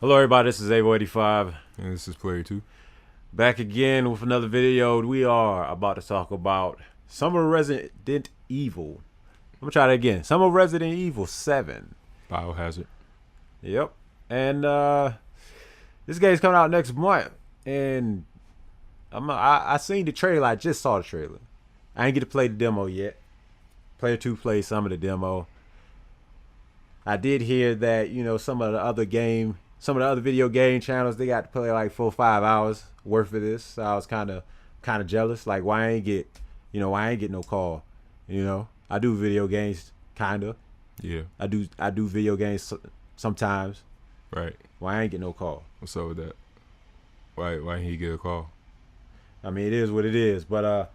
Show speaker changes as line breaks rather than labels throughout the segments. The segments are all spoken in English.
Hello everybody, this is Ave-OLetsPlays.
And this is player 2.
Back again with another video. We are about to talk about some of Resident Evil. I'm gonna try that again. Some of Resident Evil 7.
Biohazard.
Yep. And this game's coming out next month. And I seen the trailer. I just saw the trailer. I ain't get to play the demo yet. Player 2 played some of the demo. I did hear that, some of the other video game channels, they got to play like 4 or 5 hours worth of this. So I was kind of jealous. Like, why I ain't get no call? I do video games, kind of.
Yeah.
I do video games sometimes.
Right.
Why I ain't get no call?
What's up with that? Why didn't he get a call?
I mean, it is what it is. But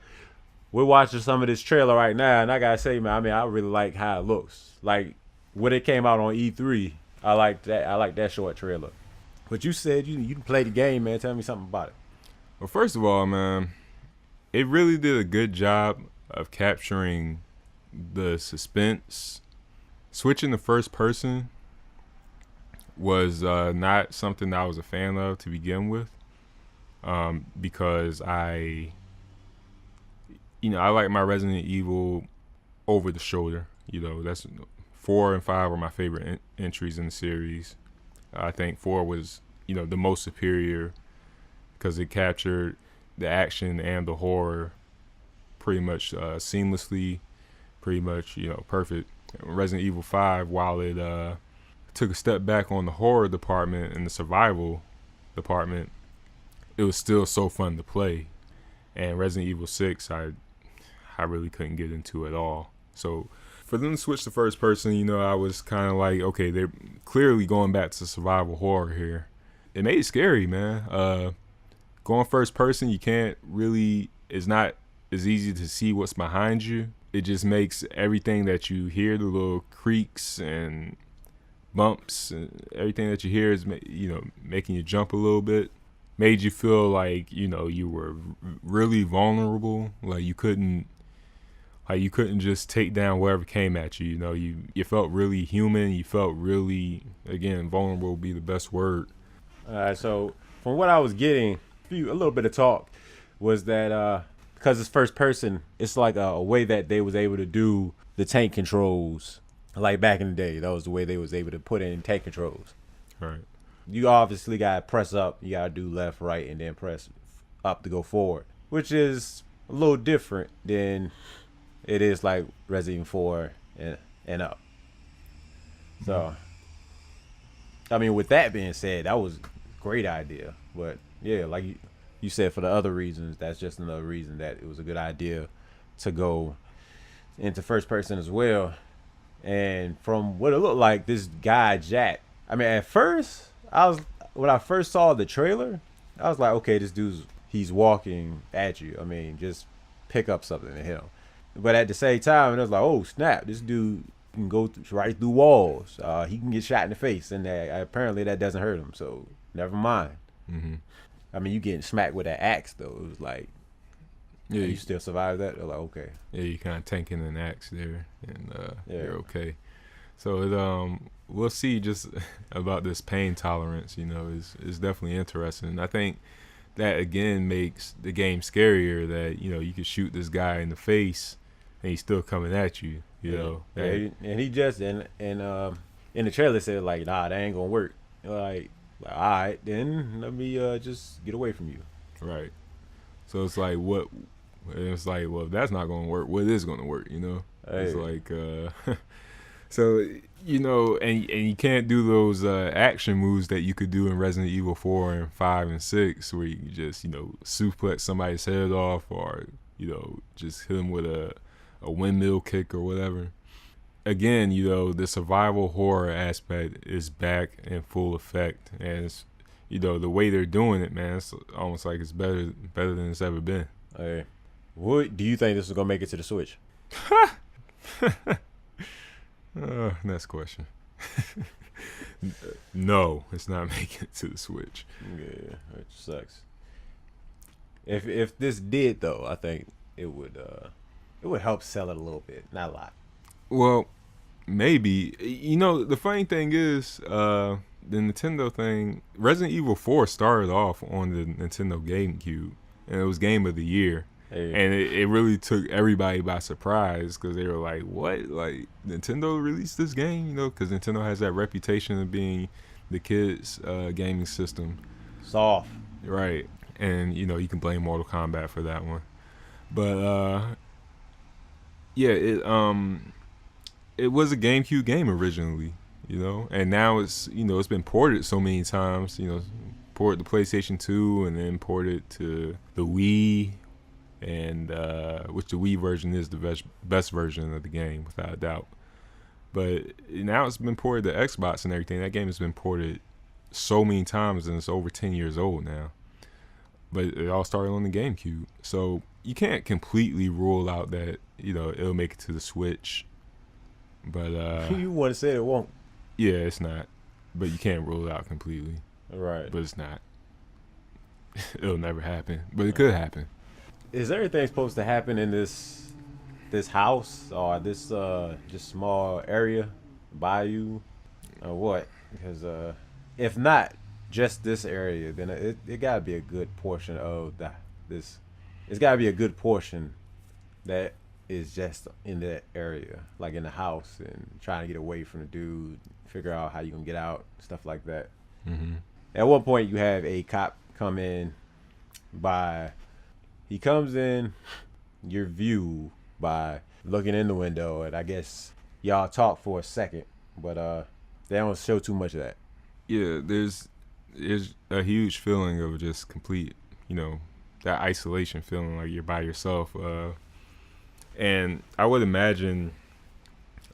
we're watching some of this trailer right now, and I gotta say, man, I really like how it looks. Like when it came out on E3, I like that. I like that short trailer. But you said you can play the game, man. Tell me something about it.
Well, first of all, man, it really did a good job of capturing the suspense. Switching to first person was not something that I was a fan of to begin with, because I like my Resident Evil over the shoulder. That's 4 and 5 are my favorite entries in the series. I think 4 was, the most superior because it captured the action and the horror pretty much seamlessly, pretty much, perfect. Resident Evil 5, while it took a step back on the horror department and the survival department, it was still so fun to play. And Resident Evil 6, I really couldn't get into at all. So for them to switch to first person, I was kind of like, okay, they're clearly going back to survival horror here. It made it scary, man. Going first person, you can't really, it's not as easy to see what's behind you. It just makes everything that you hear, the little creaks and bumps, and everything that you hear is, making you jump a little bit. Made you feel like, you were really vulnerable. Like you couldn't just take down whatever came at you. You felt really human. You felt really, again, vulnerable would be the best word.
All right. So from what I was getting, a little bit of talk was that because it's first person, it's like a way that they was able to do the tank controls. Like back in the day, that was the way they was able to put in tank controls.
Right.
You obviously got to press up. You got to do left, right, and then press up to go forward, which is a little different than it is like Resident Evil 4 and up. So, I mean, with that being said, that was a great idea. But yeah, like you said, for the other reasons, that's just another reason that it was a good idea to go into first person as well. And from what it looked like, this guy Jack, I mean, at first, when I first saw the trailer, I was like, okay, this dude's, he's walking at you. I mean, just pick up something to him. But at the same time, it was like, oh snap, this dude can go right through walls. He can get shot in the face, and apparently that doesn't hurt him. So never mind.
Mm-hmm.
I mean, you getting smacked with that axe though. It was like, yeah, you still survive that. They're like, okay.
Yeah, you kind of tanking an axe there, and
Yeah.
you're okay. So we'll see just about this pain tolerance. Is definitely interesting. And I think that again makes the game scarier. That you could shoot this guy in the face, and he's still coming at you.
And he just in the trailer said like, nah, that ain't gonna work. Like all right, then let me just get away from you.
Right. So it's like what? It's like, well, if that's not gonna work, what is gonna work?
Hey.
It's like so and you can't do those action moves that you could do in Resident Evil 4 and 5 and 6, where you can just suplex somebody's head off, or just hit them with a windmill kick or whatever. Again, the survival horror aspect is back in full effect, and it's, the way they're doing it, man, it's almost like it's better than it's ever been.
Hey, what do you think this is gonna make it to the Switch?
Next question. No, it's not making it to the Switch.
Yeah, which sucks. If this did though, I think it would help sell it a little bit, not a lot.
Well, maybe. The funny thing is, the Nintendo thing, Resident Evil 4 started off on the Nintendo GameCube, and it was Game of the Year.
Hey.
And it really took everybody by surprise because they were like, what? Like, Nintendo released this game? You know, because Nintendo has that reputation of being the kids' gaming system.
Soft.
Right. And, you know, you can blame Mortal Kombat for that one. But, yeah, it was a GameCube game originally, you know, and now it's, you know, it's been ported so many times, you know, ported to PlayStation 2 and then ported to the Wii, and which the Wii version is the best version of the game without a doubt. But now it's been ported to Xbox and everything. That game has been ported so many times, and it's over 10 years old now. But it all started on the GameCube, so you can't completely rule out that, you know, it'll make it to the Switch. But
you want to say it won't?
Yeah, it's not. But you can't rule it out completely.
Right.
But it's not. It'll never happen, but it could happen.
Is everything supposed to happen in this house or this just small area, bayou, or what? Because if not just this area, then it gotta be a good portion of this. It's gotta be a good portion that is just in that area, like in the house, and trying to get away from the dude, figure out how you can get out, stuff like that.
Mm-hmm.
At one point, you have a cop come in by. He comes in your view by looking in the window, and I guess y'all talk for a second, but they don't show too much of that.
Yeah, there's a huge feeling of just complete, you know, that isolation feeling, like you're by yourself. And I would imagine,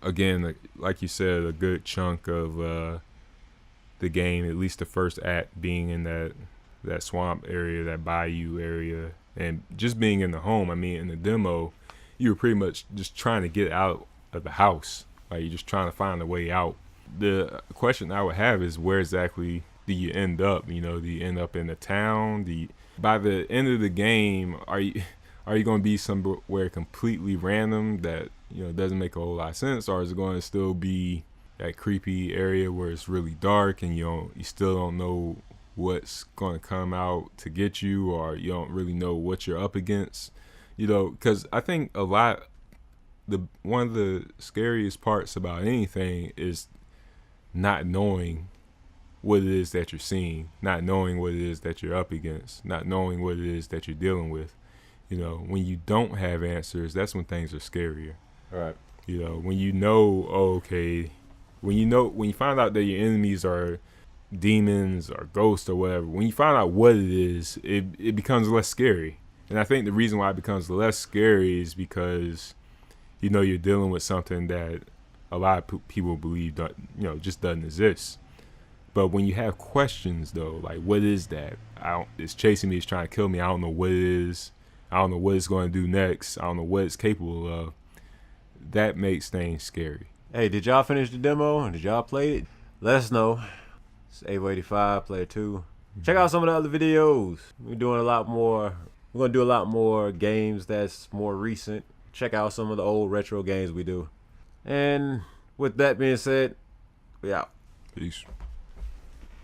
again, like you said, a good chunk of the game, at least the first act, being in that swamp area, that bayou area. And just being in the home, I mean, in the demo, you were pretty much just trying to get out of the house. Like, you're just trying to find a way out. The question I would have is, where exactly do you end up? You know, do you end up in a town? By the end of the game, are you going to be somewhere completely random that, you know, doesn't make a whole lot of sense? Or is it going to still be that creepy area where it's really dark and you still don't know what's going to come out to get you, or you don't really know what you're up against, you know? Because I think one of the scariest parts about anything is not knowing what it is that you're seeing, not knowing what it is that you're up against, not knowing what it is that you're dealing with. You know, when you don't have answers, that's when things are scarier.
Right.
You know, when you know, when you find out that your enemies are demons or ghosts or whatever, when you find out what it is, it becomes less scary. And I think the reason why it becomes less scary is because, you know, you're dealing with something that a lot of people believe, just doesn't exist. But when you have questions, though, like, what is that? It's chasing me, it's trying to kill me, I don't know what it is, I don't know what it's going to do next, I don't know what it's capable of. That makes things scary.
Hey, did y'all finish the demo? Did y'all play it? Let us know. It's Ave-OLetsPlays Player 2. Check out some of the other videos. We're doing a lot more. We're going to do a lot more games that's more recent. Check out some of the old retro games we do. And with that being said, we out.
Peace.